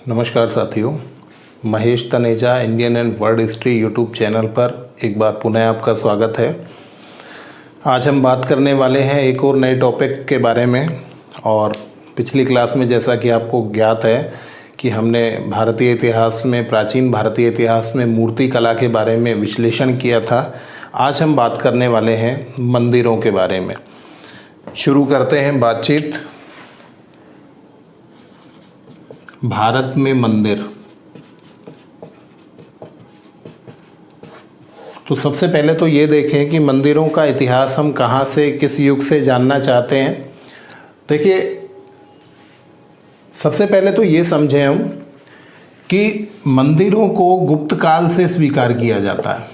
नमस्कार साथियों, Mahesh Taneja Indian and world history YouTube channel पर एक बार पुनः आपका स्वागत है। आज हम बात करने वाले हैं एक और नए टॉपिक के बारे में। और पिछली क्लास में जैसा कि आपको ज्ञात है कि हमने भारतीय इतिहास में, प्राचीन भारतीय इतिहास में मूर्ति कला के बारे में विश्लेषण किया था। आज हम बात करने वाले हैं मंदिरों के बारे में। शुरू करते हैं बातचीत। भारत में मंदिर। तो सबसे पहले तो ये देखें कि मंदिरों का इतिहास हम कहाँ से, किस युग से जानना चाहते हैं। देखिए, सबसे पहले तो ये समझें हम कि मंदिरों को गुप्त काल से स्वीकार किया जाता है।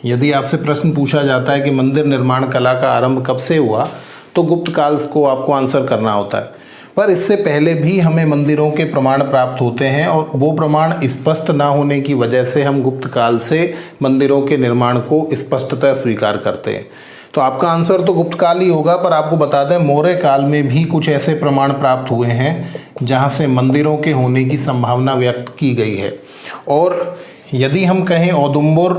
यदि आपसे प्रश्न पूछा जाता है कि मंदिर निर्माण कला का आरंभ कब से हुआ, तो गुप्त काल को आपको आंसर करना होता है। पर इससे पहले भी हमें मंदिरों के प्रमाण प्राप्त होते हैं और वो प्रमाण स्पष्ट ना होने की वजह से हम गुप्त काल से मंदिरों के निर्माण को स्पष्टतः स्वीकार करते हैं। तो आपका आंसर तो गुप्त काल ही होगा। पर आपको बता दें, मौर्य काल में भी कुछ ऐसे प्रमाण प्राप्त हुए हैं जहां से मंदिरों के होने की संभावना व्यक्त की गई है। और यदि हम कहें औदुंबर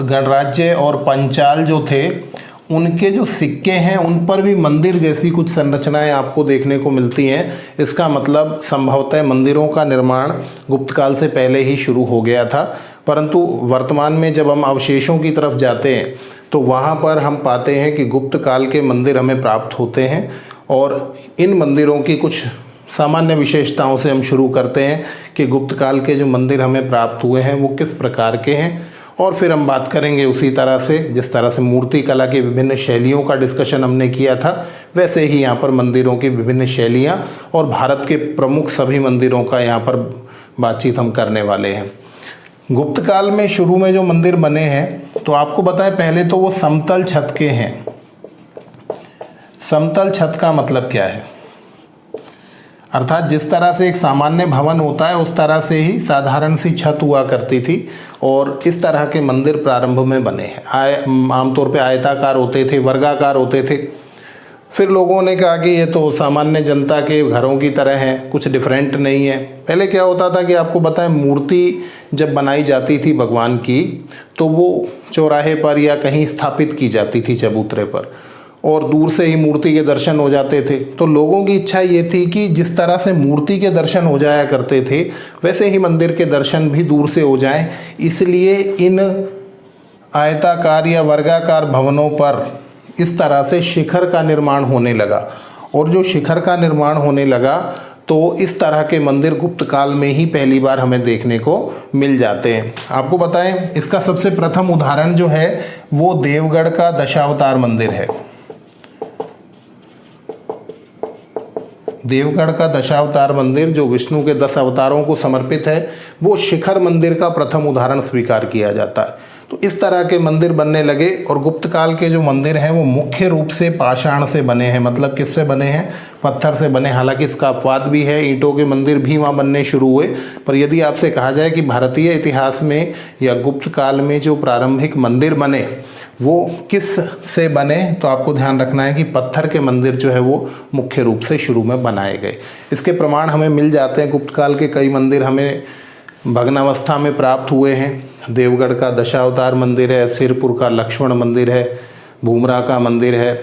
गणराज्य और पंचाल जो थे, उनके जो सिक्के हैं उन पर भी मंदिर जैसी कुछ संरचनाएं आपको देखने को मिलती हैं। इसका मतलब संभवतः मंदिरों का निर्माण गुप्त काल से पहले ही शुरू हो गया था। परंतु वर्तमान में जब हम अवशेषों की तरफ जाते हैं तो वहाँ पर हम पाते हैं कि गुप्त काल के मंदिर हमें प्राप्त होते हैं। और इन मंदिरों की कुछ सामान्य विशेषताओं से हम शुरू करते हैं कि गुप्त काल के जो मंदिर हमें प्राप्त हुए हैं वो किस प्रकार के हैं। और फिर हम बात करेंगे उसी तरह से, जिस तरह से मूर्ति कला की विभिन्न शैलियों का डिस्कशन हमने किया था, वैसे ही यहाँ पर मंदिरों की विभिन्न शैलियाँ और भारत के प्रमुख सभी मंदिरों का यहाँ पर बातचीत हम करने वाले हैं। गुप्त काल में शुरू में जो मंदिर बने हैं, तो आपको बताएं, पहले तो वो समतल छत के हैं। समतल छत का मतलब क्या है? अर्थात जिस तरह से एक सामान्य भवन होता है उस तरह से ही साधारण सी छत हुआ करती थी। और इस तरह के मंदिर प्रारंभ में बने हैं। आमतौर पे आयताकार होते थे, वर्गाकार होते थे। फिर लोगों ने कहा कि ये तो सामान्य जनता के घरों की तरह हैं, कुछ डिफरेंट नहीं है। पहले क्या होता था कि आपको बताएं, मूर्ति जब बनाई जाती थी भगवान की, तो वो चौराहे पर या कहीं स्थापित की जाती थी चबूतरे पर, और दूर से ही मूर्ति के दर्शन हो जाते थे। तो लोगों की इच्छा ये थी कि जिस तरह से मूर्ति के दर्शन हो जाया करते थे वैसे ही मंदिर के दर्शन भी दूर से हो जाएं। इसलिए इन आयताकार या वर्गाकार भवनों पर इस तरह से शिखर का निर्माण होने लगा। और जो शिखर का निर्माण होने लगा तो इस तरह के मंदिर गुप्त काल में ही पहली बार हमें देखने को मिल जाते हैं। आपको बताएं, इसका सबसे प्रथम उदाहरण जो है वो देवगढ़ का दशावतार मंदिर है। देवगढ़ का दशावतार मंदिर, जो विष्णु के 10 अवतारों को समर्पित है, वो शिखर मंदिर का प्रथम उदाहरण स्वीकार किया जाता है। तो इस तरह के मंदिर बनने लगे। और गुप्त काल के जो मंदिर हैं वो मुख्य रूप से पाषाण से बने हैं। मतलब किससे बने हैं? पत्थर से बने। हालांकि इसका अपवाद भी है, ईंटों के मंदिर भी वहाँ बनने शुरू हुए। पर यदि आपसे कहा जाए कि भारतीय इतिहास में या गुप्त काल में जो प्रारंभिक मंदिर बने वो किस से बने, तो आपको ध्यान रखना है कि पत्थर के मंदिर जो है वो मुख्य रूप से शुरू में बनाए गए। इसके प्रमाण हमें मिल जाते हैं। गुप्त काल के कई मंदिर हमें भग्नावस्था में प्राप्त हुए हैं। देवगढ़ का दशावतार मंदिर है, सिरपुर का लक्ष्मण मंदिर है, भूमरा का मंदिर है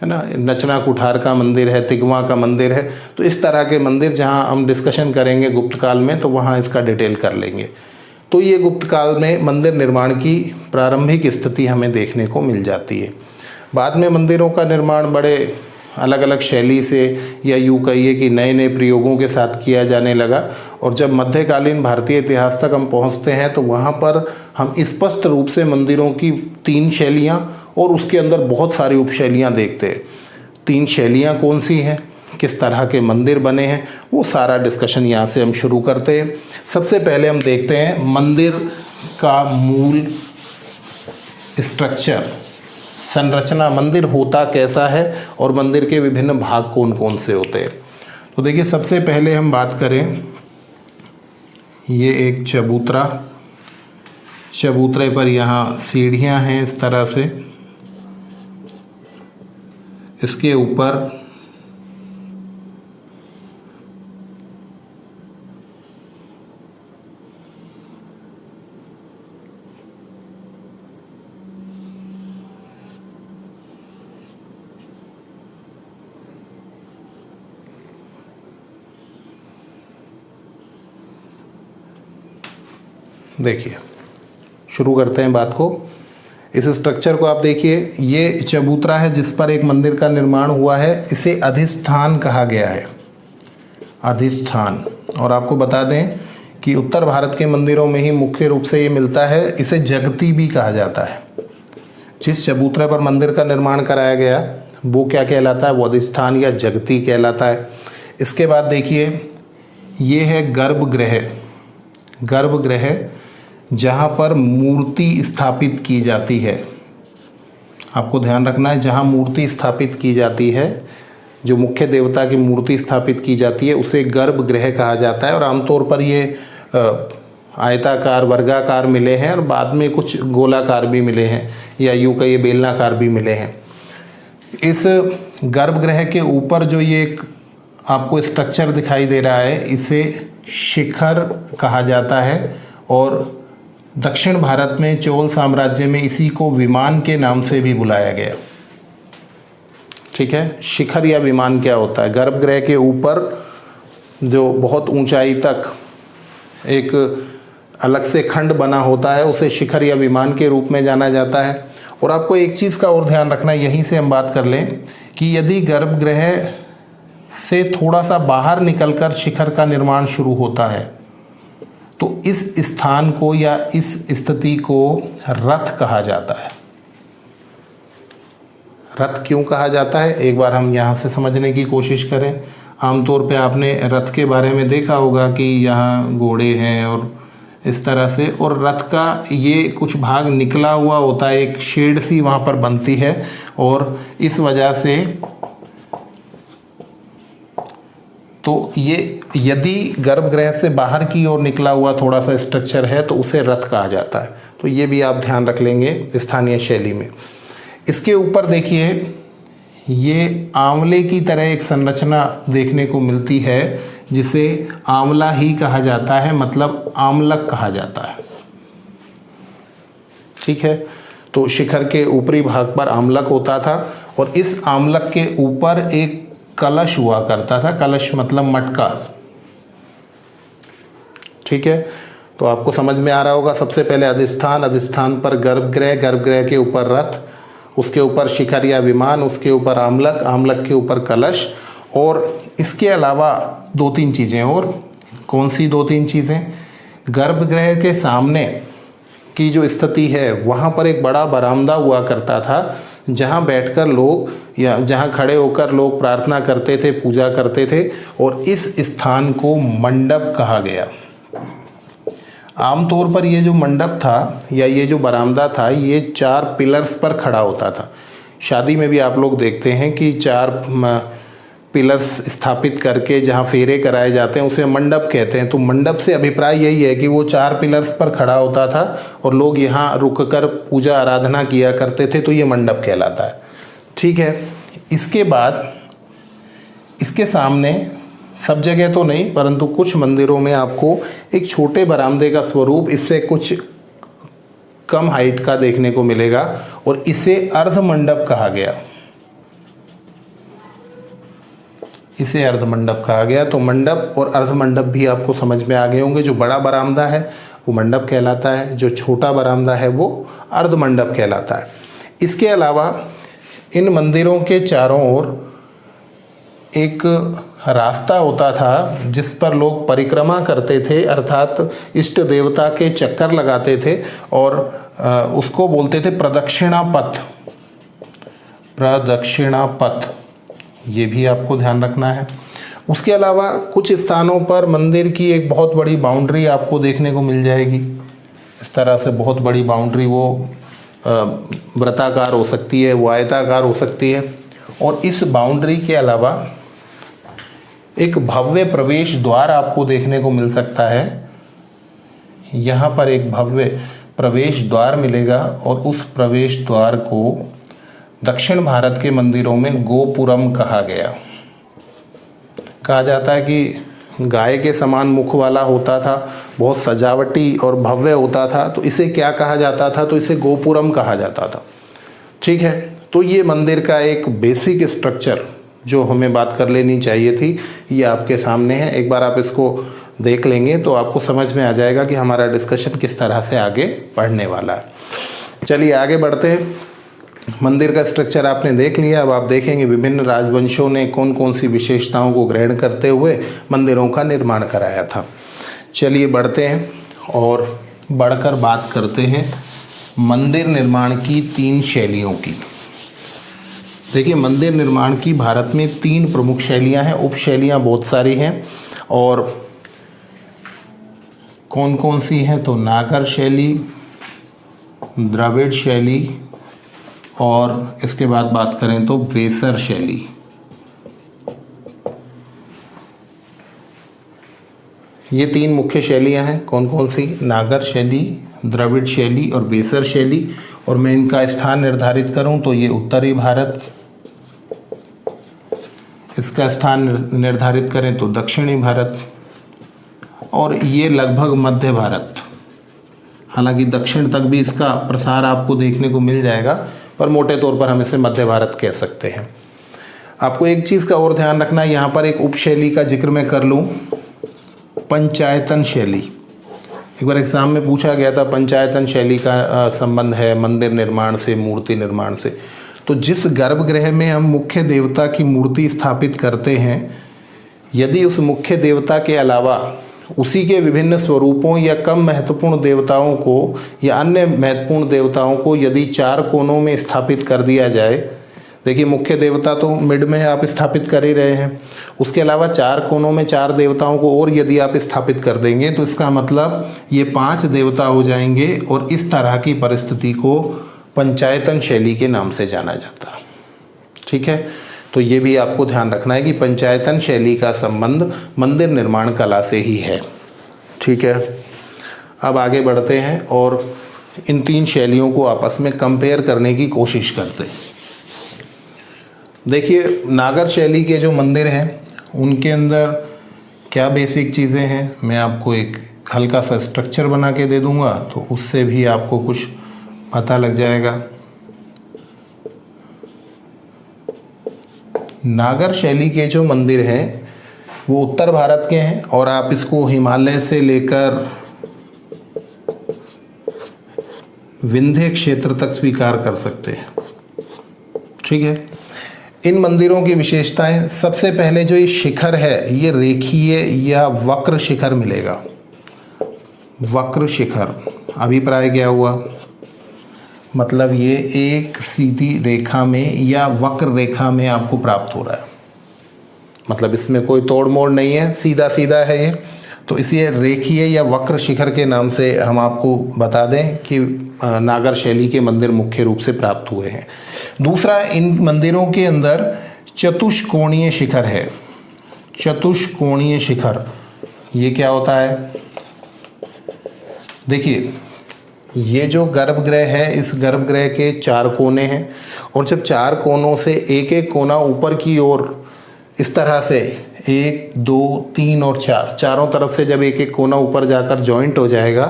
ना, नचना कुठार का मंदिर है, तिगवा का मंदिर है। तो इस तरह के मंदिर जहाँ हम डिस्कशन करेंगे गुप्त काल में, तो वहाँ इसका डिटेल कर लेंगे। तो ये गुप्त काल में मंदिर निर्माण की प्रारंभिक स्थिति हमें देखने को मिल जाती है। बाद में मंदिरों का निर्माण बड़े अलग अलग शैली से, या यूँ कहिए कि नए नए प्रयोगों के साथ किया जाने लगा। और जब मध्यकालीन भारतीय इतिहास तक हम पहुँचते हैं तो वहाँ पर हम स्पष्ट रूप से मंदिरों की 3 शैलियाँ और उसके अंदर बहुत सारी उपशैलियाँ देखते हैं। 3 शैलियाँ कौन सी हैं, किस तरह के मंदिर बने हैं, वो सारा डिस्कशन यहाँ से हम शुरू करते हैं। सबसे पहले हम देखते हैं मंदिर का मूल स्ट्रक्चर, संरचना। मंदिर होता कैसा है और मंदिर के विभिन्न भाग कौन कौन से होते हैं। तो देखिए, सबसे पहले हम बात करें, ये एक चबूतरे पर यहाँ सीढ़ियाँ हैं इस तरह से। इसके ऊपर देखिए, शुरू करते हैं बात को। इस स्ट्रक्चर को आप देखिए, ये चबूतरा है जिस पर एक मंदिर का निर्माण हुआ है, इसे अधिष्ठान कहा गया है, अधिष्ठान। और आपको बता दें कि उत्तर भारत के मंदिरों में ही मुख्य रूप से ये मिलता है। इसे जगती भी कहा जाता है। जिस चबूतरे पर मंदिर का निर्माण कराया गया वो क्या कहलाता है, वो अधिष्ठान या जगती कहलाता है। इसके बाद देखिए, ये है गर्भगृह, गर्भगृह जहाँ पर मूर्ति स्थापित की जाती है। आपको ध्यान रखना है, जहाँ मूर्ति स्थापित की जाती है, जो मुख्य देवता की मूर्ति स्थापित की जाती है, उसे गर्भगृह कहा जाता है। और आमतौर पर ये आयताकार, वर्गाकार मिले हैं और बाद में कुछ गोलाकार भी मिले हैं, या यूँ कहिए बेलनाकार भी मिले हैं। इस गर्भगृह के ऊपर जो ये एक आपको स्ट्रक्चर दिखाई दे रहा है, इसे शिखर कहा जाता है। और दक्षिण भारत में चोल साम्राज्य में इसी को विमान के नाम से भी बुलाया गया। ठीक है, शिखर या विमान क्या होता है? गर्भगृह के ऊपर जो बहुत ऊंचाई तक एक अलग से खंड बना होता है, उसे शिखर या विमान के रूप में जाना जाता है। और आपको एक चीज़ का और ध्यान रखना, यहीं से हम बात कर लें कि यदि गर्भगृह से थोड़ा सा बाहर निकलकर शिखर का निर्माण शुरू होता है तो इस स्थान को या इस स्थिति को रथ कहा जाता है। रथ क्यों कहा जाता है, एक बार हम यहाँ से समझने की कोशिश करें। आमतौर पे आपने रथ के बारे में देखा होगा कि यहाँ घोड़े हैं और इस तरह से, और रथ का ये कुछ भाग निकला हुआ होता है, एक शेड सी वहाँ पर बनती है, और इस वजह से तो ये यदि गर्भगृह से बाहर की ओर निकला हुआ थोड़ा सा स्ट्रक्चर है तो उसे रथ कहा जाता है। तो ये भी आप ध्यान रख लेंगे स्थानीय शैली में। इसके ऊपर देखिए, ये आंवले की तरह एक संरचना देखने को मिलती है जिसे आंवला ही कहा जाता है, मतलब आमलक कहा जाता है। ठीक है, तो शिखर के ऊपरी भाग पर आमलक होता था और इस आमलक के ऊपर एक कलश हुआ करता था। कलश मतलब मटका। ठीक है, तो आपको समझ में आ रहा होगा। सबसे पहले अधिष्ठान, अधिष्ठान पर गर्भगृह, गर्भगृह के ऊपर रथ, उसके ऊपर शिखर या विमान, उसके ऊपर आमलक, आमलक के ऊपर कलश। और इसके अलावा दो तीन चीज़ें और। कौन सी दो तीन चीज़ें? गर्भगृह के सामने की जो स्थिति है वहाँ पर एक बड़ा बरामदा हुआ करता था जहाँ बैठकर लोग या जहाँ खड़े होकर लोग प्रार्थना करते थे, पूजा करते थे, और इस स्थान को मंडप कहा गया। आमतौर पर ये जो मंडप था या ये जो बरामदा था, ये 4 पिलर्स पर खड़ा होता था। शादी में भी आप लोग देखते हैं कि 4 पिलर्स स्थापित करके जहाँ फेरे कराए जाते हैं उसे मंडप कहते हैं। तो मंडप से अभिप्राय यही है कि वो 4 पिलर्स पर खड़ा होता था और लोग यहाँ रुककर पूजा आराधना किया करते थे, तो ये मंडप कहलाता है। ठीक है, इसके बाद इसके सामने, सब जगह तो नहीं परंतु कुछ मंदिरों में आपको एक छोटे बरामदे का स्वरूप इससे कुछ कम हाइट का देखने को मिलेगा और इसे अर्ध मंडप कहा गया। इसे अर्ध मंडप कहा गया। तो मंडप और अर्ध मंडप भी आपको समझ में आ गए होंगे। जो बड़ा बरामदा है वो मंडप कहलाता है, जो छोटा बरामदा है वो अर्ध मंडप कहलाता है। इसके अलावा इन मंदिरों के चारों ओर एक रास्ता होता था जिस पर लोग परिक्रमा करते थे, अर्थात इष्ट देवता के चक्कर लगाते थे और उसको बोलते थे प्रदक्षिणा पथ। प्रदक्षिणा पथ, ये भी आपको ध्यान रखना है। उसके अलावा कुछ स्थानों पर मंदिर की एक बहुत बड़ी बाउंड्री आपको देखने को मिल जाएगी। इस तरह से बहुत बड़ी बाउंड्री, वो वृत्ताकार हो सकती है, वो आयताकार हो सकती है। और इस बाउंड्री के अलावा एक भव्य प्रवेश द्वार आपको देखने को मिल सकता है। यहाँ पर एक भव्य प्रवेश द्वार मिलेगा और उस प्रवेश द्वार को दक्षिण भारत के मंदिरों में गोपुरम कहा गया। कहा जाता है कि गाय के समान मुख वाला होता था, बहुत सजावटी और भव्य होता था, तो इसे क्या कहा जाता था? तो इसे गोपुरम कहा जाता था। ठीक है, तो ये मंदिर का एक बेसिक स्ट्रक्चर जो हमें बात कर लेनी चाहिए थी, ये आपके सामने है। एक बार आप इसको देख लेंगे तो आपको समझ में आ जाएगा कि हमारा डिस्कशन किस तरह से आगे बढ़ने वाला है। चलिए आगे बढ़ते हैं। मंदिर का स्ट्रक्चर आपने देख लिया। अब आप देखेंगे विभिन्न राजवंशों ने कौन कौन सी विशेषताओं को ग्रहण करते हुए मंदिरों का निर्माण कराया था। चलिए बढ़ते हैं और बढ़कर बात करते हैं मंदिर निर्माण की 3 शैलियों की। देखिए, मंदिर निर्माण की भारत में 3 प्रमुख शैलियां हैं। उप शैलियां बहुत सारी हैं और कौन कौन सी हैं तो नागर शैली, द्रविड़ शैली और इसके बाद बात करें तो वेसर शैली। ये 3 मुख्य शैलियां हैं। कौन कौन सी? नागर शैली, द्रविड़ शैली और वेसर शैली। और मैं इनका स्थान निर्धारित करूं तो ये उत्तरी भारत, इसका स्थान निर्धारित करें तो दक्षिणी भारत, और ये लगभग मध्य भारत। हालांकि दक्षिण तक भी इसका प्रसार आपको देखने को मिल जाएगा, पर मोटे तौर पर हम इसे मध्य भारत कह सकते हैं। आपको एक चीज़ का और ध्यान रखना है, यहाँ पर एक उपशैली का जिक्र मैं कर लूँ, पंचायतन शैली। एक बार एग्जाम में पूछा गया था पंचायतन शैली का संबंध है मंदिर निर्माण से, मूर्ति निर्माण से। तो जिस गर्भगृह में हम मुख्य देवता की मूर्ति स्थापित करते हैं, यदि उस मुख्य देवता के अलावा उसी के विभिन्न स्वरूपों या कम महत्वपूर्ण देवताओं को या अन्य महत्वपूर्ण देवताओं को यदि 4 कोनों में स्थापित कर दिया जाए, देखिए मुख्य देवता तो मिड में आप स्थापित कर ही रहे हैं, उसके अलावा 4 कोनों में 4 देवताओं को और यदि आप स्थापित कर देंगे तो इसका मतलब ये 5 देवता हो जाएंगे। और इस तरह की परिस्थिति को पंचायतन शैली के नाम से जाना जाता है। ठीक है, तो ये भी आपको ध्यान रखना है कि पंचायतन शैली का संबंध मंदिर निर्माण कला से ही है। ठीक है, अब आगे बढ़ते हैं और इन 3 शैलियों को आपस में कंपेयर करने की कोशिश करते हैं। देखिए, नागर शैली के जो मंदिर हैं उनके अंदर क्या बेसिक चीज़ें हैं, मैं आपको एक हल्का सा स्ट्रक्चर बना के दे दूंगा तो उससे भी आपको कुछ पता लग जाएगा। नागर शैली के जो मंदिर हैं वो उत्तर भारत के हैं और आप इसको हिमालय से लेकर विंध्य क्षेत्र तक स्वीकार कर सकते हैं। ठीक है, इन मंदिरों की विशेषताएं, सबसे पहले जो ये शिखर है ये रेखीय या वक्र शिखर मिलेगा। वक्र शिखर अभिप्राय क्या हुआ? मतलब ये एक सीधी रेखा में या वक्र रेखा में आपको प्राप्त हो रहा है, मतलब इसमें कोई तोड़ मोड़ नहीं है, सीधा सीधा है ये। तो इसे रेखीय या वक्र शिखर के नाम से हम आपको बता दें कि नागर शैली के मंदिर मुख्य रूप से प्राप्त हुए हैं। दूसरा, इन मंदिरों के अंदर चतुष्कोणीय शिखर है। चतुष्कोणीय शिखर ये क्या होता है? देखिए, ये जो गर्भगृह है इस गर्भगृह के 4 कोने हैं और जब 4 कोनों से एक एक कोना ऊपर की ओर इस तरह से 1, 2, 3 और 4 चारों तरफ से जब एक एक कोना ऊपर जाकर जॉइंट हो जाएगा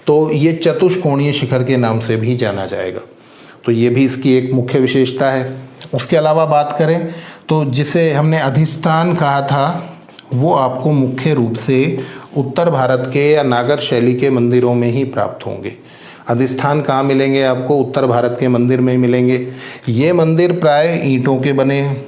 तो ये चतुष्कोणीय शिखर के नाम से भी जाना जाएगा। तो ये भी इसकी एक मुख्य विशेषता है। उसके अलावा बात करें तो जिसे हमने अधिष्ठान कहा था वो आपको मुख्य रूप से उत्तर भारत के या नागर शैली के मंदिरों में ही प्राप्त होंगे। अधिष्ठान कहाँ मिलेंगे आपको? उत्तर भारत के मंदिर में मिलेंगे। ये मंदिर प्राय ईंटों के बने हैं,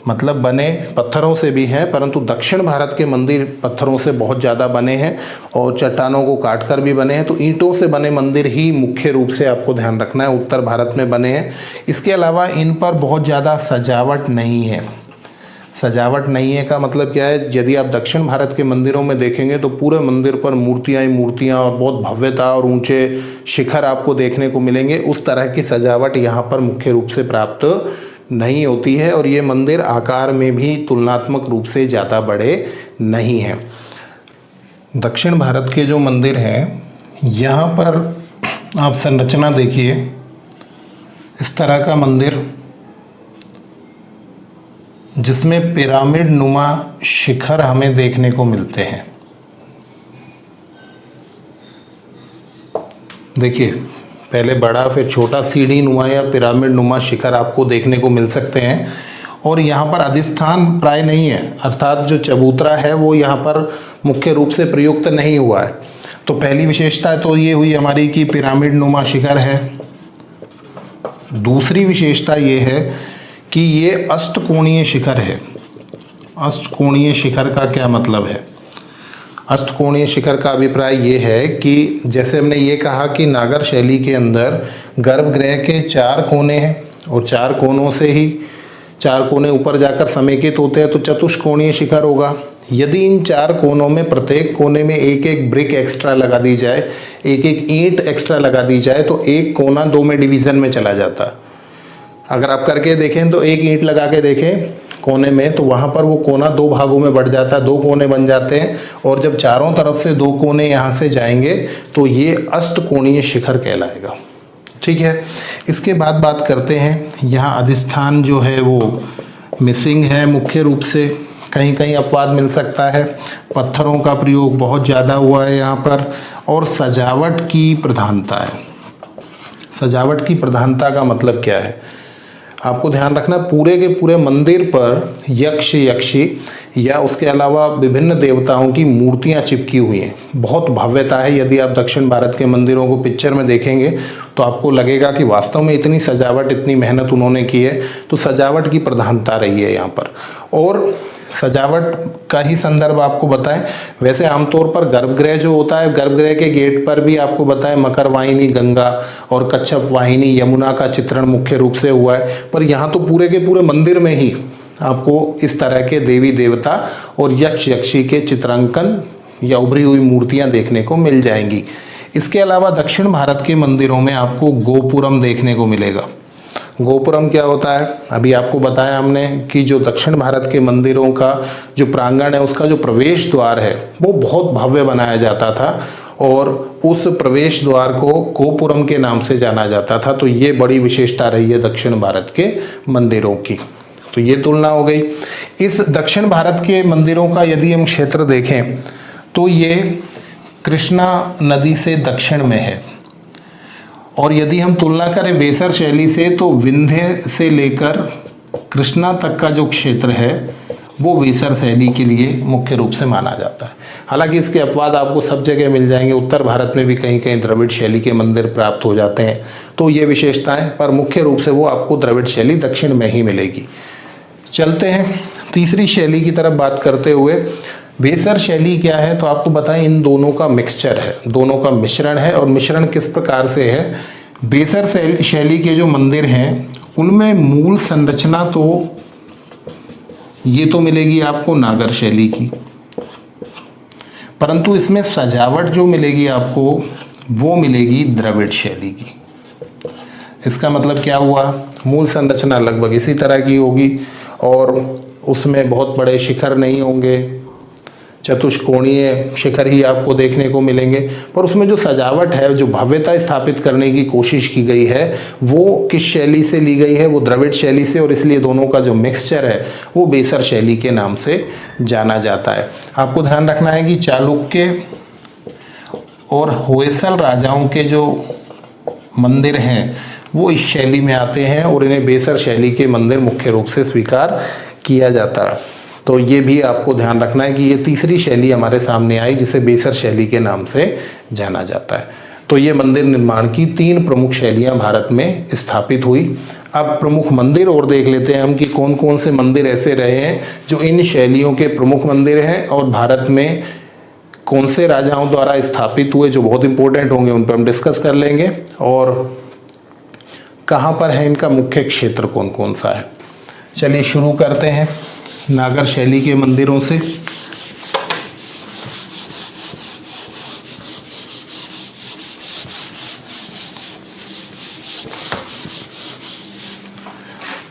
मतलब बने पत्थरों से भी हैं, परंतु दक्षिण भारत के मंदिर पत्थरों से बहुत ज़्यादा बने हैं और चट्टानों को काटकर भी बने हैं। तो ईंटों से बने मंदिर ही मुख्य रूप से आपको ध्यान रखना है उत्तर भारत में बने हैं। इसके अलावा इन पर बहुत ज़्यादा सजावट नहीं है। सजावट नहीं है का मतलब क्या है? यदि आप दक्षिण भारत के मंदिरों में देखेंगे तो पूरे मंदिर पर मूर्तियाँ ही मूर्तियाँ और बहुत भव्यता और ऊंचे शिखर आपको देखने को मिलेंगे। उस तरह की सजावट यहाँ पर मुख्य रूप से प्राप्त नहीं होती है और ये मंदिर आकार में भी तुलनात्मक रूप से ज़्यादा बड़े नहीं हैं। दक्षिण भारत के जो मंदिर हैं यहाँ पर आप संरचना देखिए, इस तरह का मंदिर जिसमें पिरामिड नुमा शिखर हमें देखने को मिलते हैं। देखिए, पहले बड़ा फिर छोटा सीढ़ी नुमा या पिरामिड नुमा शिखर आपको देखने को मिल सकते हैं और यहाँ पर अधिष्ठान प्राय नहीं है, अर्थात जो चबूतरा है वो यहाँ पर मुख्य रूप से प्रयुक्त नहीं हुआ है। तो पहली विशेषता तो ये हुई हमारी कि पिरामिड नुमा शिखर है। दूसरी विशेषता ये है कि ये अष्टकोणीय शिखर है। अष्टकोणीय शिखर का क्या मतलब है? अष्टकोणीय शिखर का अभिप्राय ये है कि जैसे हमने ये कहा कि नागर शैली के अंदर गर्भगृह के 4 कोने हैं और 4 कोनों से ही 4 कोने ऊपर जाकर समेकित होते हैं, तो चतुष्कोणीय शिखर होगा। यदि इन 4 कोनों में प्रत्येक कोने में एक एक ब्रिक एक्स्ट्रा लगा दी जाए, एक एक ईंट एक्स्ट्रा लगा दी जाए, तो एक कोना 2 में डिवीज़न में चला जाता है। अगर आप करके देखें तो एक ईंट लगा के देखें कोने में, तो वहाँ पर वो कोना 2 भागों में बढ़ जाता है, 2 कोने बन जाते हैं। और जब चारों तरफ से 2 कोने यहाँ से जाएंगे तो ये अष्टकोणीय शिखर कहलाएगा। ठीक है, इसके बाद बात करते हैं, यहाँ अधिष्ठान जो है वो मिसिंग है मुख्य रूप से, कहीं कहीं अपवाद मिल सकता है। पत्थरों का प्रयोग बहुत ज़्यादा हुआ है यहाँ पर, और सजावट की प्रधानता है। सजावट की प्रधानता का मतलब क्या है? आपको ध्यान रखना, पूरे के पूरे मंदिर पर यक्ष यक्षी या उसके अलावा विभिन्न देवताओं की मूर्तियां चिपकी हुई हैं। बहुत भव्यता है। यदि आप दक्षिण भारत के मंदिरों को पिक्चर में देखेंगे तो आपको लगेगा कि वास्तव में इतनी सजावट, इतनी मेहनत उन्होंने की है। तो सजावट की प्रधानता रही है यहाँ पर। और सजावट का ही संदर्भ आपको बताएं, वैसे आमतौर पर गर्भगृह जो होता है, गर्भगृह के गेट पर भी आपको बताएं मकर वाहिनी गंगा और कच्छप वाहिनी यमुना का चित्रण मुख्य रूप से हुआ है। पर यहाँ तो पूरे के पूरे मंदिर में ही आपको इस तरह के देवी देवता और यक्ष यक्षी के चित्रांकन या उभरी हुई मूर्तियाँ देखने को मिल जाएंगी। इसके अलावा दक्षिण भारत के मंदिरों में आपको गोपुरम देखने को मिलेगा। गोपुरम क्या होता है? अभी आपको बताया हमने कि जो दक्षिण भारत के मंदिरों का जो प्रांगण है, उसका जो प्रवेश द्वार है वो बहुत भव्य बनाया जाता था और उस प्रवेश द्वार को गोपुरम के नाम से जाना जाता था। तो ये बड़ी विशेषता रही है दक्षिण भारत के मंदिरों की। तो ये तुलना हो गई। इस दक्षिण भारत के मंदिरों का यदि हम क्षेत्र देखें तो ये कृष्णा नदी से दक्षिण में है, और यदि हम तुलना करें बेसर शैली से तो विंध्य से लेकर कृष्णा तक का जो क्षेत्र है वो बेसर शैली के लिए मुख्य रूप से माना जाता है। हालांकि इसके अपवाद आपको सब जगह मिल जाएंगे। उत्तर भारत में भी कहीं कहीं द्रविड़ शैली के मंदिर प्राप्त हो जाते हैं। तो ये विशेषताएं, पर मुख्य रूप से वो आपको द्रविड़ शैली दक्षिण में ही मिलेगी। चलते हैं तीसरी शैली की तरफ बात करते हुए। बेसर शैली क्या है? तो आपको बताएं, इन दोनों का मिक्सचर है, दोनों का मिश्रण है। और मिश्रण किस प्रकार से है? बेसर शैली के जो मंदिर हैं उनमें मूल संरचना तो ये तो मिलेगी आपको नागर शैली की, परंतु इसमें सजावट जो मिलेगी आपको वो मिलेगी द्रविड़ शैली की। इसका मतलब क्या हुआ? मूल संरचना लगभग इसी तरह की होगी और उसमें बहुत बड़े शिखर नहीं होंगे, चतुष्कोणीय शिखर ही आपको देखने को मिलेंगे। पर उसमें जो सजावट है, जो भव्यता स्थापित करने की कोशिश की गई है, वो किस शैली से ली गई है? वो द्रविड़ शैली से, और इसलिए दोनों का जो मिक्सचर है वो बेसर शैली के नाम से जाना जाता है। आपको ध्यान रखना है कि चालुक्य और होयसल राजाओं के जो मंदिर हैं वो इस शैली में आते हैं और इन्हें बेसर शैली के मंदिर मुख्य रूप से स्वीकार किया जाता है। तो ये भी आपको ध्यान रखना है कि ये तीसरी शैली हमारे सामने आई जिसे बेसर शैली के नाम से जाना जाता है। तो ये मंदिर निर्माण की 3 प्रमुख शैलियां भारत में स्थापित हुई। अब प्रमुख मंदिर और देख लेते हैं हम कि कौन कौन से मंदिर ऐसे रहे हैं जो इन शैलियों के प्रमुख मंदिर हैं, और भारत में कौन से राजाओं द्वारा स्थापित हुए जो बहुत इंपॉर्टेंट होंगे, उन पर हम डिस्कस कर लेंगे। और कहाँ पर है इनका मुख्य क्षेत्र, कौन कौन सा है। चलिए शुरू करते हैं नागर शैली के मंदिरों से।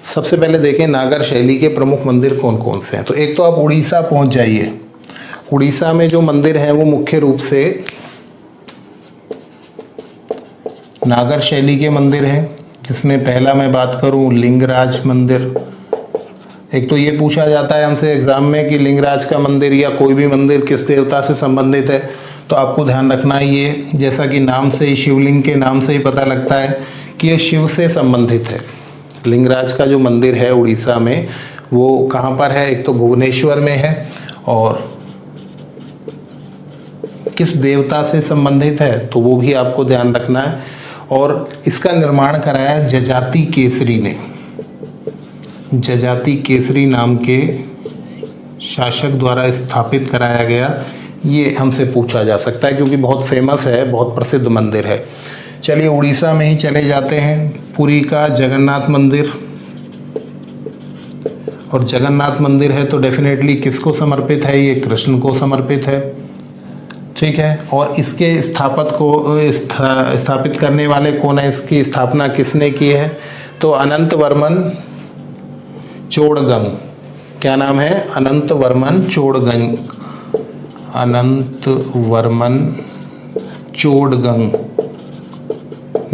सबसे पहले देखें नागर शैली के प्रमुख मंदिर कौन कौन से हैं। तो एक तो आप उड़ीसा पहुंच जाइए। उड़ीसा में जो मंदिर हैं वो मुख्य रूप से नागर शैली के मंदिर हैं, जिसमें पहला मैं बात करूं लिंगराज मंदिर। एक तो ये पूछा जाता है हमसे एग्जाम में कि लिंगराज का मंदिर या कोई भी मंदिर किस देवता से संबंधित है। तो आपको ध्यान रखना है, ये जैसा कि नाम से ही, शिवलिंग के नाम से ही पता लगता है कि ये शिव से संबंधित है। लिंगराज का जो मंदिर है उड़ीसा में वो कहाँ पर है, एक तो भुवनेश्वर में है, और किस देवता से संबंधित है तो वो भी आपको ध्यान रखना है। और इसका निर्माण कराया जजाति केसरी ने, जजाति केसरी नाम के शासक द्वारा स्थापित कराया गया। ये हमसे पूछा जा सकता है क्योंकि बहुत फेमस है, बहुत प्रसिद्ध मंदिर है। चलिए उड़ीसा में ही चले जाते हैं। पुरी का जगन्नाथ मंदिर, और जगन्नाथ मंदिर है तो डेफिनेटली किसको समर्पित है, ये कृष्ण को समर्पित है, ठीक है। और इसके स्थापित करने वाले कौन है, इसकी स्थापना किसने की है, तो अनंत वर्मन चोड़गंग। क्या नाम है, अनंत वर्मन चोड़गंग, अनंत वर्मन चोड़गंग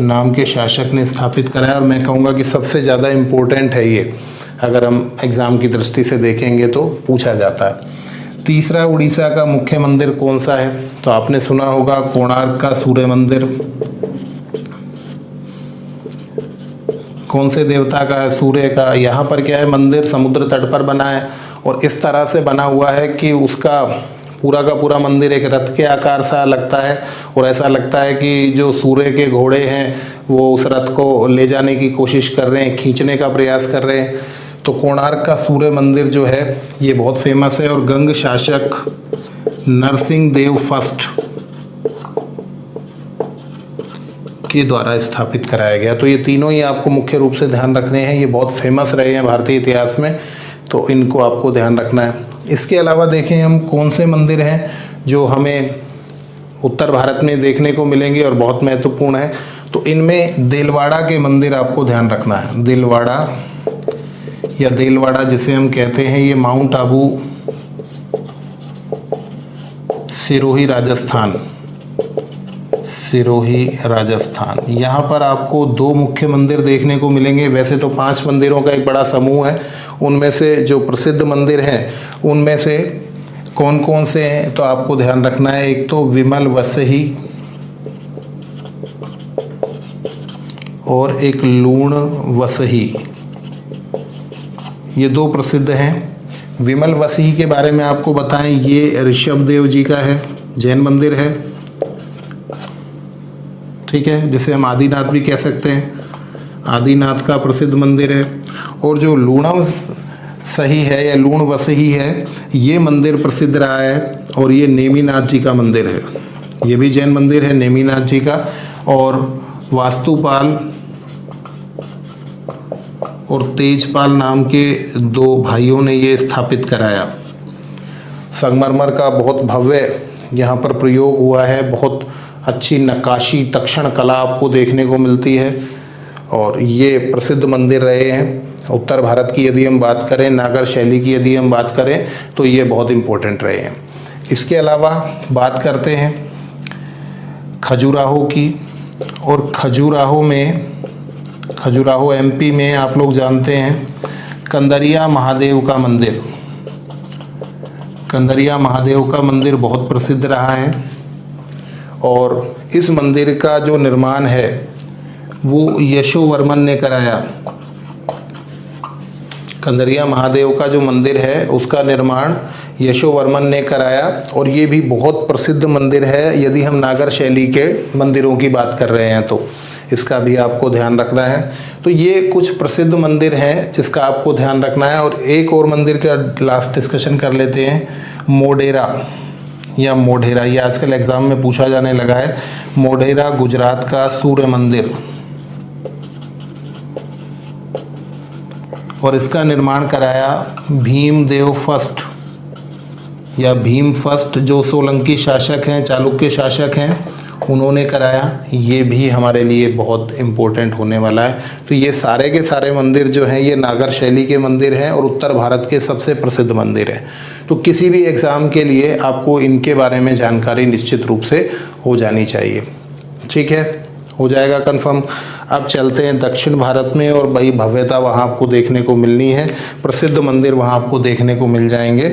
नाम के शासक ने स्थापित कराया। और मैं कहूँगा कि सबसे ज़्यादा इम्पोर्टेंट है ये, अगर हम एग्ज़ाम की दृष्टि से देखेंगे तो पूछा जाता है। तीसरा, उड़ीसा का मुख्य मंदिर कौन सा है, तो आपने सुना होगा कोणार्क का सूर्य मंदिर। कौन से देवता का है, सूर्य का। यहाँ पर क्या है, मंदिर समुद्र तट पर बना है और इस तरह से बना हुआ है कि उसका पूरा का पूरा मंदिर एक रथ के आकार सा लगता है, और ऐसा लगता है कि जो सूर्य के घोड़े हैं वो उस रथ को ले जाने की कोशिश कर रहे हैं, खींचने का प्रयास कर रहे हैं। तो कोणार्क का सूर्य मंदिर जो है ये बहुत फेमस है, और गंग शासक नरसिंह देव फर्स्ट के द्वारा स्थापित कराया गया। तो ये तीनों ही आपको मुख्य रूप से ध्यान रखने हैं, ये बहुत फेमस रहे हैं भारतीय इतिहास में, तो इनको आपको ध्यान रखना है। इसके अलावा देखें हम कौन से मंदिर हैं जो हमें उत्तर भारत में देखने को मिलेंगे और बहुत महत्वपूर्ण है। तो इनमें देलवाड़ा के मंदिर आपको ध्यान रखना है। देलवाड़ा या देलवाड़ा जिसे हम कहते हैं, ये माउंट आबू, सिरोही राजस्थान, सिरोही राजस्थान। यहाँ पर आपको 2 मुख्य मंदिर देखने को मिलेंगे। वैसे तो 5 मंदिरों का एक बड़ा समूह है, उनमें से जो प्रसिद्ध मंदिर हैं उनमें से कौन कौन से हैं तो आपको ध्यान रखना है। एक तो विमल वसही और एक लूण वसही, ये 2 प्रसिद्ध हैं। विमल वसही के बारे में आपको बताएं, ये ऋषभ देव जी का है, जैन मंदिर है, ठीक है, जिसे हम आदिनाथ भी कह सकते हैं, आदिनाथ का प्रसिद्ध मंदिर है। और जो लूण सही है या लूण वसही है, ये मंदिर प्रसिद्ध रहा है, और ये नेमिनाथ जी का मंदिर है, ये भी जैन मंदिर है नेमिनाथ जी का। और वास्तुपाल और तेजपाल नाम के 2 भाइयों ने ये स्थापित कराया। संगमरमर का बहुत भव्य यहाँ पर प्रयोग हुआ है, बहुत अच्छी नक्काशी तक्षण कला आपको देखने को मिलती है, और ये प्रसिद्ध मंदिर रहे हैं। उत्तर भारत की यदि हम बात करें, नागर शैली की यदि हम बात करें, तो ये बहुत इम्पोर्टेंट रहे हैं। इसके अलावा बात करते हैं खजुराहो की, और खजुराहो एमपी में आप लोग जानते हैं कंदरिया महादेव का मंदिर, कंदरिया महादेव का मंदिर बहुत प्रसिद्ध रहा है। और इस मंदिर का जो निर्माण है वो यशोवर्मन ने कराया। कंदरिया महादेव का जो मंदिर है उसका निर्माण यशोवर्मन ने कराया, और ये भी बहुत प्रसिद्ध मंदिर है यदि हम नागर शैली के मंदिरों की बात कर रहे हैं तो, इसका भी आपको ध्यान रखना है। तो ये कुछ प्रसिद्ध मंदिर हैं जिसका आपको ध्यान रखना है। और एक और मंदिर का लास्ट डिस्कशन कर लेते हैं, मोढेरा या मोढेरा, ये आजकल एग्ज़ाम में पूछा जाने लगा है। मोढेरा गुजरात का सूर्य मंदिर, और इसका निर्माण कराया भीमदेव फर्स्ट या भीम फर्स्ट, जो सोलंकी शासक हैं, चालुक्य शासक हैं, उन्होंने कराया। ये भी हमारे लिए बहुत इम्पोर्टेंट होने वाला है। तो ये सारे के सारे मंदिर जो हैं ये नागर शैली के मंदिर हैं और उत्तर भारत के सबसे प्रसिद्ध मंदिर हैं। तो किसी भी एग्ज़ाम के लिए आपको इनके बारे में जानकारी निश्चित रूप से हो जानी चाहिए, ठीक है, हो जाएगा कंफर्म। अब चलते हैं दक्षिण भारत में, और भाई भव्यता वहाँ आपको देखने को मिलनी है, प्रसिद्ध मंदिर वहाँ आपको देखने को मिल जाएंगे,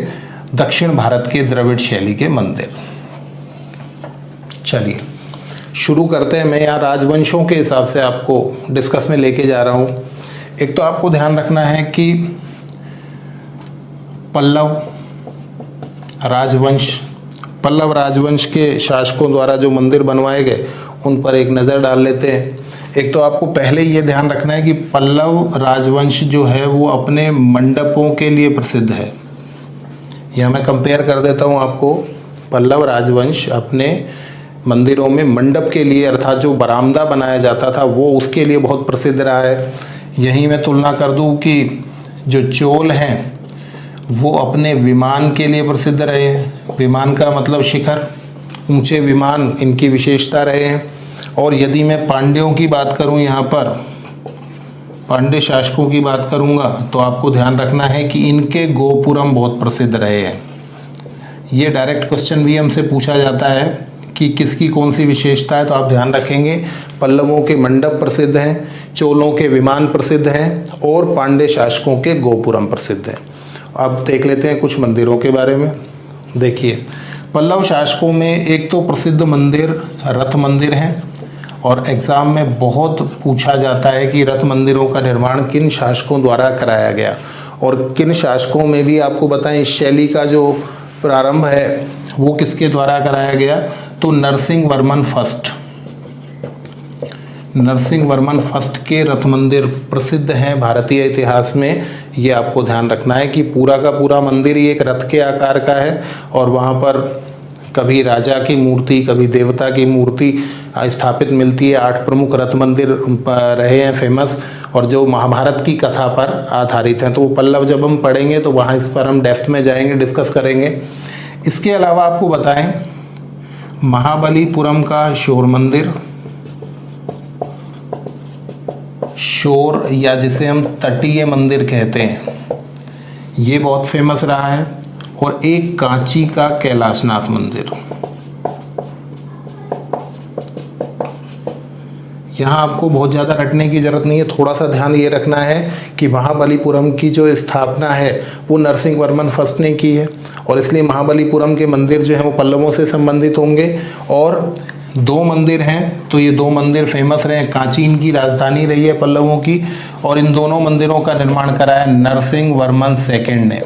दक्षिण भारत के द्रविड़ शैली के मंदिर। चलिए शुरू करते हैं। मैं यहाँ राजवंशों के हिसाब से आपको डिस्कस में लेके जा रहा हूँ। एक तो आपको ध्यान रखना है कि पल्लव राजवंश के शासकों द्वारा जो मंदिर बनवाए गए उन पर एक नज़र डाल लेते हैं। एक तो आपको पहले ये ध्यान रखना है कि पल्लव राजवंश जो है वो अपने मंडपों के लिए प्रसिद्ध है। यहाँ मैं कंपेयर कर देता हूँ आपको। पल्लव राजवंश अपने मंदिरों में मंडप के लिए, अर्थात जो बरामदा बनाया जाता था वो उसके लिए बहुत प्रसिद्ध रहा है। यहीं मैं तुलना कर दूँ कि जो चोल हैं वो अपने विमान के लिए प्रसिद्ध रहे हैं। विमान का मतलब शिखर, ऊंचे विमान इनकी विशेषता रहे हैं। और यदि मैं पांड्यों की बात करूं, यहाँ पर पांड्य शासकों की बात करूंगा, तो आपको ध्यान रखना है कि इनके गोपुरम बहुत प्रसिद्ध रहे हैं। ये डायरेक्ट क्वेश्चन भी हमसे पूछा जाता है कि किसकी कौन सी विशेषता है, तो आप ध्यान रखेंगे पल्लवों के मंडप प्रसिद्ध हैं, चोलों के विमान प्रसिद्ध हैं और पांड्य शासकों के गोपुरम प्रसिद्ध हैं। अब देख लेते हैं कुछ मंदिरों के बारे में। देखिए, पल्लव शासकों में एक तो प्रसिद्ध मंदिर रथ मंदिर है, और एग्ज़ाम में बहुत पूछा जाता है कि रथ मंदिरों का निर्माण किन शासकों द्वारा कराया गया, और किन शासकों में भी आपको बताएं इस शैली का जो प्रारंभ है वो किसके द्वारा कराया गया, तो नरसिंह वर्मन फर्स्ट के रथ मंदिर प्रसिद्ध हैं भारतीय इतिहास में। ये आपको ध्यान रखना है कि पूरा का पूरा मंदिर ही एक रथ के आकार का है, और वहाँ पर कभी राजा की मूर्ति, कभी देवता की मूर्ति स्थापित मिलती है। 8 प्रमुख रथ मंदिर रहे हैं फेमस, और जो महाभारत की कथा पर आधारित हैं। तो वो पल्लव जब हम पढ़ेंगे तो वहाँ इस पर हम डेप्थ में जाएंगे, डिस्कस करेंगे। इसके अलावा आपको बताएं महाबलीपुरम का शोर मंदिर, शोर या जिसे हम तटीय मंदिर कहते हैं, ये बहुत फेमस रहा है। और एक कांची का कैलाशनाथ मंदिर। यहाँ आपको बहुत ज़्यादा रटने की ज़रूरत नहीं है, थोड़ा सा ध्यान ये रखना है कि महाबलीपुरम की जो स्थापना है वो नरसिंह वर्मन फर्स्ट ने की है, और इसलिए महाबलीपुरम के मंदिर जो हैं वो पल्लवों से संबंधित होंगे। और 2 मंदिर हैं, तो ये 2 मंदिर फेमस रहे। कांची इनकी राजधानी रही है पल्लवों की, और इन दोनों मंदिरों का निर्माण कराया नरसिंह वर्मन सेकंड ने।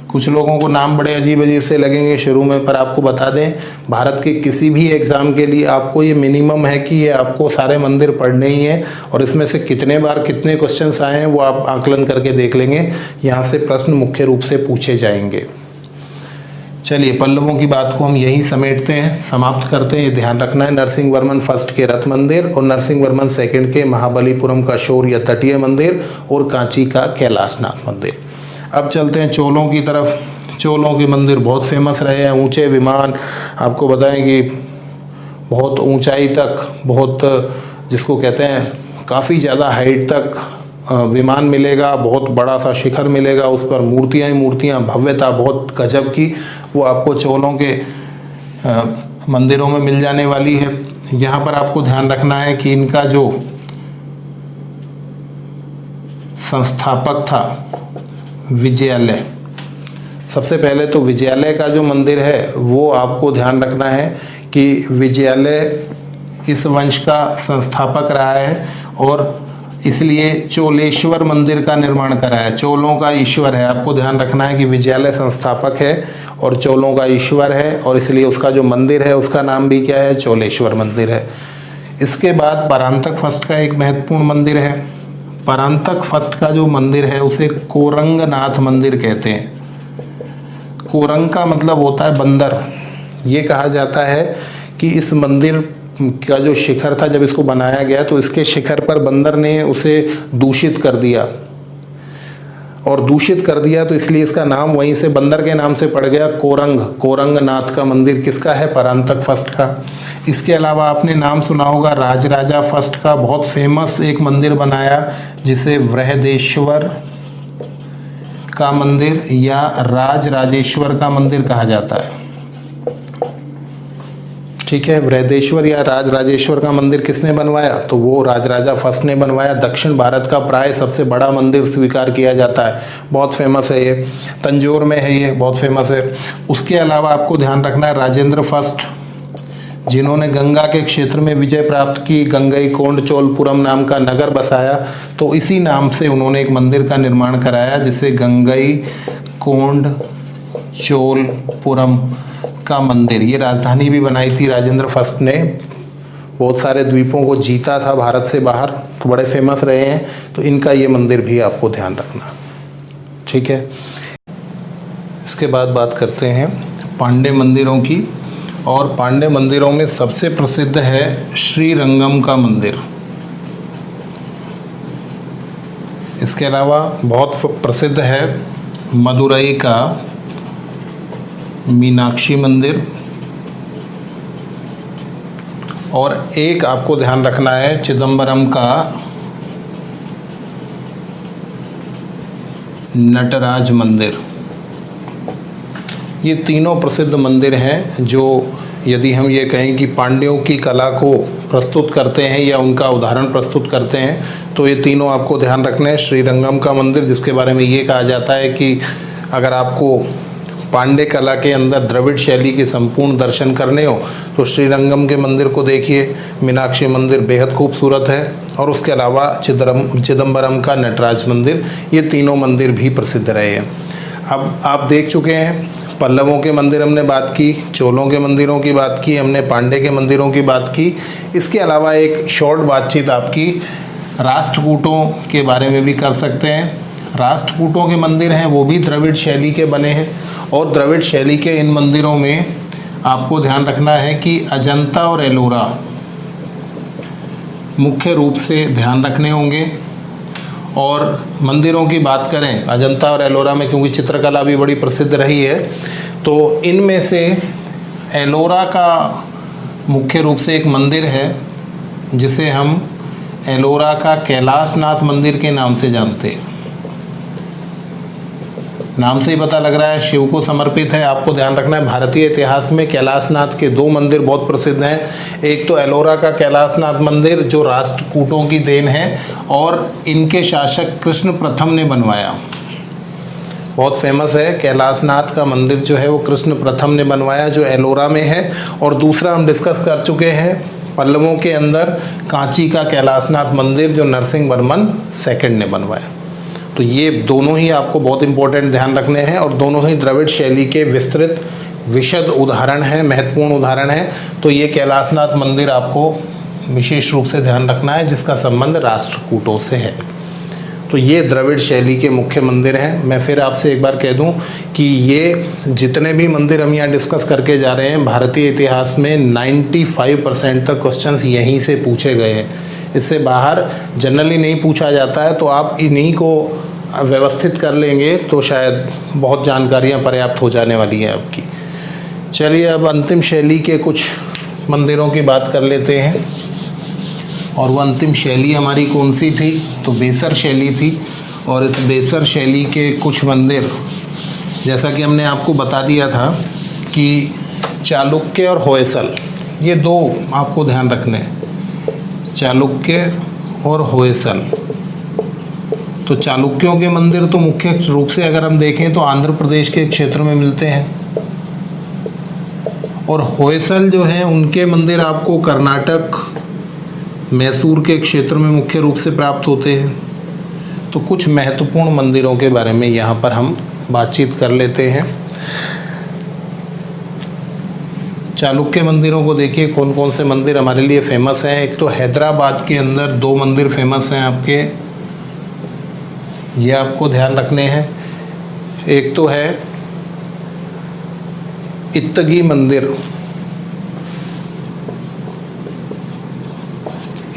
कुछ लोगों को नाम बड़े अजीब अजीब से लगेंगे शुरू में, पर आपको बता दें भारत के किसी भी एग्ज़ाम के लिए आपको ये मिनिमम है कि ये आपको सारे मंदिर पढ़ने ही हैं, और इसमें से कितने बार कितने क्वेश्चंस आए हैं वो आप आकलन करके देख लेंगे। यहाँ से प्रश्न मुख्य रूप से पूछे जाएंगे। चलिए, पल्लवों की बात को हम यही समेटते हैं, समाप्त करते हैं। ये ध्यान रखना है, नरसिंह वर्मन फर्स्ट के रथ मंदिर और नरसिंह वर्मन सेकंड के महाबलीपुरम का शोर या तटीय मंदिर और कांची का कैलाशनाथ मंदिर। अब चलते हैं चोलों की तरफ। चोलों के मंदिर बहुत फेमस रहे हैं। ऊंचे विमान, आपको बताएं कि बहुत ऊंचाई तक, बहुत जिसको कहते हैं काफ़ी ज़्यादा हाइट तक विमान मिलेगा, बहुत बड़ा सा शिखर मिलेगा, उस पर मूर्तियाँ ही मूर्तियाँ, भव्यता बहुत गजब की वो आपको चोलों के मंदिरों में मिल जाने वाली है। यहाँ पर आपको ध्यान रखना है कि इनका जो संस्थापक था विजयालय, सबसे पहले तो विजयालय का जो मंदिर है वो आपको ध्यान रखना है कि विजयालय इस वंश का संस्थापक रहा है, और इसलिए चोलेश्वर मंदिर का निर्माण कराया। चोलों का ईश्वर है, आपको ध्यान रखना है कि विजयालय संस्थापक है और चोलों का ईश्वर है, और इसलिए उसका जो मंदिर है उसका नाम भी क्या है, चोलेश्वर मंदिर है। इसके बाद परांतक फर्स्ट का एक महत्वपूर्ण मंदिर है। परांतक फर्स्ट का जो मंदिर है उसे कोरंगनाथ मंदिर कहते हैं। कोरंग का मतलब होता है बंदर। ये कहा जाता है कि इस मंदिर का जो शिखर था, जब इसको बनाया गया तो इसके शिखर पर बंदर ने उसे दूषित कर दिया, और दूषित कर दिया तो इसलिए इसका नाम वहीं से बंदर के नाम से पड़ गया कोरंग। कोरंगनाथ का मंदिर किसका है, परांतक फर्स्ट का। इसके अलावा आपने नाम सुना होगा राजराजा फर्स्ट का, बहुत फेमस एक मंदिर बनाया जिसे बृहदेश्वर का मंदिर या राजराजेश्वर का मंदिर कहा जाता है। ठीक है, बृहदेश्वर या राजराजेश्वर का मंदिर किसने बनवाया, तो वो राजराजा फर्स्ट ने बनवाया। दक्षिण भारत का प्राय सबसे बड़ा मंदिर स्वीकार किया जाता है, बहुत फेमस है ये। तंजौर में है ये, बहुत फेमस है। उसके अलावा आपको ध्यान रखना है राजेंद्र फर्स्ट जिन्होंने गंगा के क्षेत्र में विजय प्राप्त की, गंगईकोंडचोलपुरम नाम का नगर बसाया, तो इसी नाम से उन्होंने एक मंदिर का निर्माण कराया जिसे गंगईकोंडचोलपुरम का मंदिर। ये राजधानी भी बनाई थी राजेंद्र फर्स्ट ने, बहुत सारे द्वीपों को जीता था भारत से बाहर, तो बड़े फेमस रहे हैं, तो इनका ये मंदिर भी आपको ध्यान रखना, ठीक है। इसके बाद बात करते हैं पांड्य मंदिरों की, और पांड्य मंदिरों में सबसे प्रसिद्ध है श्रीरंगम का मंदिर। इसके अलावा बहुत प्रसिद्ध है मदुरई का मीनाक्षी मंदिर, और एक आपको ध्यान रखना है चिदम्बरम का नटराज मंदिर। ये तीनों प्रसिद्ध मंदिर हैं जो, यदि हम ये कहें कि पांड्यों की कला को प्रस्तुत करते हैं या उनका उदाहरण प्रस्तुत करते हैं, तो ये तीनों आपको ध्यान रखना है। श्रीरंगम का मंदिर, जिसके बारे में ये कहा जाता है कि अगर आपको पांड्य कला के अंदर द्रविड़ शैली के संपूर्ण दर्शन करने हो तो श्रीरंगम के मंदिर को देखिए। मीनाक्षी मंदिर बेहद खूबसूरत है, और उसके अलावा चिदम्बरम का नटराज मंदिर, ये तीनों मंदिर भी प्रसिद्ध रहे हैं। अब आप देख चुके हैं, पल्लवों के मंदिर हमने बात की, चोलों के मंदिरों की बात की, हमने पांड्य के मंदिरों की बात की। इसके अलावा एक शॉर्ट बातचीत आपकी राष्ट्रकूटों के बारे में भी कर सकते हैं। राष्ट्रकूटों के मंदिर हैं वो भी द्रविड़ शैली के बने हैं, और द्रविड़ शैली के इन मंदिरों में आपको ध्यान रखना है कि अजंता और एलोरा मुख्य रूप से ध्यान रखने होंगे। और मंदिरों की बात करें अजंता और एलोरा में, क्योंकि चित्रकला भी बड़ी प्रसिद्ध रही है, तो इनमें से एलोरा का मुख्य रूप से एक मंदिर है जिसे हम एलोरा का कैलाशनाथ मंदिर के नाम से जानते हैं। नाम से ही पता लग रहा है शिव को समर्पित है। आपको ध्यान रखना है, भारतीय इतिहास में कैलाशनाथ के दो मंदिर बहुत प्रसिद्ध हैं। एक तो एलोरा का कैलाशनाथ मंदिर जो राष्ट्रकूटों की देन है, और इनके शासक कृष्ण प्रथम ने बनवाया, बहुत फेमस है। कैलाशनाथ का मंदिर जो है वो कृष्ण प्रथम ने बनवाया, जो एलोरा में है। और दूसरा हम डिस्कस कर चुके हैं पल्लवों के अंदर कांची का कैलाशनाथ मंदिर, जो नरसिंह वर्मन सेकंड ने बनवाया। तो ये दोनों ही आपको बहुत इंपॉर्टेंट ध्यान रखने हैं, और दोनों ही द्रविड़ शैली के विस्तृत विशद उदाहरण हैं, महत्वपूर्ण उदाहरण हैं। तो ये कैलाशनाथ मंदिर आपको विशेष रूप से ध्यान रखना है, जिसका संबंध राष्ट्रकूटों से है। तो ये द्रविड़ शैली के मुख्य मंदिर हैं। मैं फिर आपसे एक बार कह दूं कि ये जितने भी मंदिर हम यहाँ डिस्कस करके जा रहे हैं, भारतीय इतिहास में 95% तक क्वेश्चंस यहीं से पूछे गए हैं। इससे बाहर जनरली नहीं पूछा जाता है, तो आप इन्हीं को व्यवस्थित कर लेंगे तो शायद बहुत जानकारियाँ पर्याप्त हो जाने वाली हैं आपकी। चलिए अब अंतिम शैली के कुछ मंदिरों की बात कर लेते हैं। और वो अंतिम शैली हमारी कौन सी थी? तो बेसर शैली थी। और इस बेसर शैली के कुछ मंदिर, जैसा कि हमने आपको बता दिया था कि चालुक्य और होयसल, ये दो आपको ध्यान रखने हैं, चालुक्य और होयसल। तो चालुक्यों के मंदिर तो मुख्य रूप से अगर हम देखें तो आंध्र प्रदेश के क्षेत्र में मिलते हैं, और होयसल जो हैं उनके मंदिर आपको कर्नाटक मैसूर के क्षेत्र में मुख्य रूप से प्राप्त होते हैं। तो कुछ महत्वपूर्ण मंदिरों के बारे में यहाँ पर हम बातचीत कर लेते हैं। चालुक्य मंदिरों को देखिए, कौन कौन से मंदिर हमारे लिए फेमस हैं। एक तो हैदराबाद के अंदर दो मंदिर फेमस हैं आपके, ये आपको ध्यान रखने हैं। एक तो है इत्तगी मंदिर,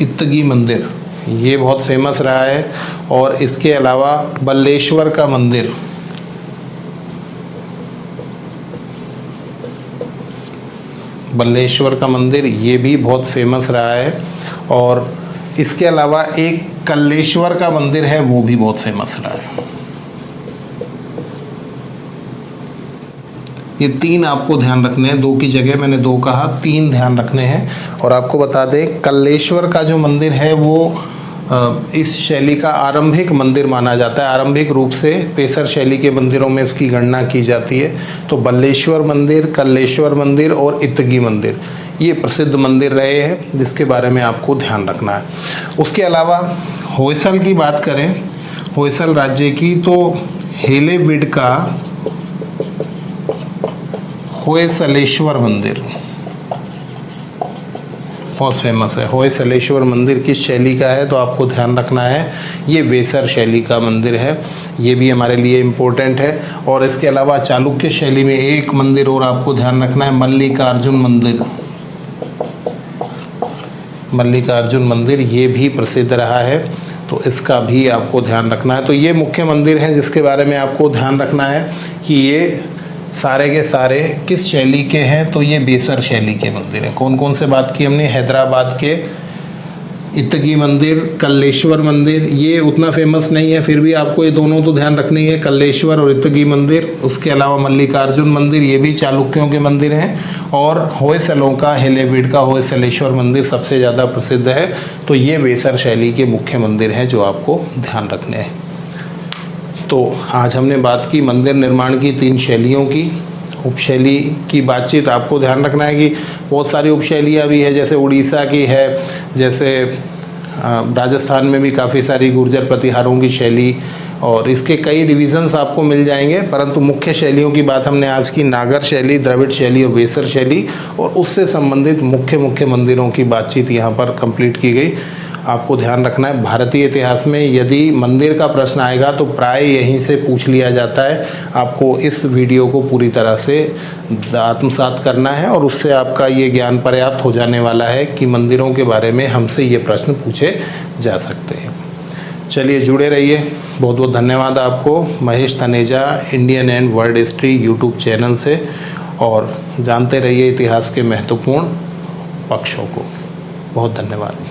इत्तगी मंदिर ये बहुत फेमस रहा है। और इसके अलावा बल्लेश्वर का मंदिर, बल्लेश्वर का मंदिर ये भी बहुत फेमस रहा है। और इसके अलावा एक कल्लेश्वर का मंदिर है, वो भी बहुत फेमस रहा है। ये तीन आपको ध्यान रखने हैं, दो की जगह मैंने दो कहा, तीन ध्यान रखने हैं। और आपको बता दें कल्लेश्वर का जो मंदिर है वो इस शैली का आरंभिक मंदिर माना जाता है। आरंभिक रूप से पेसर शैली के मंदिरों में इसकी गणना की जाती है। तो बल्लेश्वर मंदिर, कल्लेश्वर मंदिर और इत्तगी मंदिर, ये प्रसिद्ध मंदिर रहे हैं जिसके बारे में आपको ध्यान रखना है। उसके अलावा होयसल की बात करें, होयसल राज्य की, तो हेलेविड का होयसलेश्वर मंदिर बहुत फेमस है। होयसलेश्वर मंदिर किस शैली का है, तो आपको ध्यान रखना है ये वेसर शैली का मंदिर है। ये भी हमारे लिए इम्पोर्टेंट है। और इसके अलावा चालुक्य शैली में एक मंदिर और आपको ध्यान रखना है, मल्लिकार्जुन मंदिर। मल्लिकार्जुन मंदिर ये भी प्रसिद्ध रहा है, तो इसका भी आपको ध्यान रखना है। तो ये मुख्य मंदिर हैं जिसके बारे में आपको ध्यान रखना है कि ये सारे के सारे किस शैली के हैं, तो ये बेसर शैली के मंदिर हैं। कौन कौन से बात की हमने, हैदराबाद के इत्तगी मंदिर, कल्लेश्वर मंदिर, ये उतना फेमस नहीं है, फिर भी आपको ये दोनों तो ध्यान रखनी है, कल्लेश्वर और इत्तगी मंदिर। उसके अलावा मल्लिकार्जुन मंदिर, ये भी चालुक्यों के मंदिर हैं। और होयसलों का, हेलेविड का होयसलेश्वर मंदिर सबसे ज़्यादा प्रसिद्ध है। तो ये वेसर शैली के मुख्य मंदिर हैं जो आपको ध्यान रखने हैं। तो आज हमने बात की मंदिर निर्माण की 3 शैलियों की। उपशैली की बातचीत आपको ध्यान रखना है कि बहुत सारी उपशैलियाँ भी है, जैसे उड़ीसा की है, जैसे राजस्थान में भी काफ़ी सारी गुर्जर प्रतिहारों की शैली, और इसके कई डिविजन्स आपको मिल जाएंगे। परंतु मुख्य शैलियों की बात हमने आज की, नागर शैली, द्रविड़ शैली और वेसर शैली, और उससे संबंधित मुख्य मंदिरों की बातचीत यहाँ पर कंप्लीट की गई। आपको ध्यान रखना है भारतीय इतिहास में यदि मंदिर का प्रश्न आएगा तो प्राय यहीं से पूछ लिया जाता है। आपको इस वीडियो को पूरी तरह से आत्मसात करना है और उससे आपका ये ज्ञान पर्याप्त हो जाने वाला है कि मंदिरों के बारे में हमसे ये प्रश्न पूछे जा सकते हैं। चलिए जुड़े रहिए। बहुत बहुत धन्यवाद आपको Mahesh Taneja Indian and world history YouTube channel से, और जानते रहिए इतिहास के महत्वपूर्ण पक्षों को। बहुत धन्यवाद।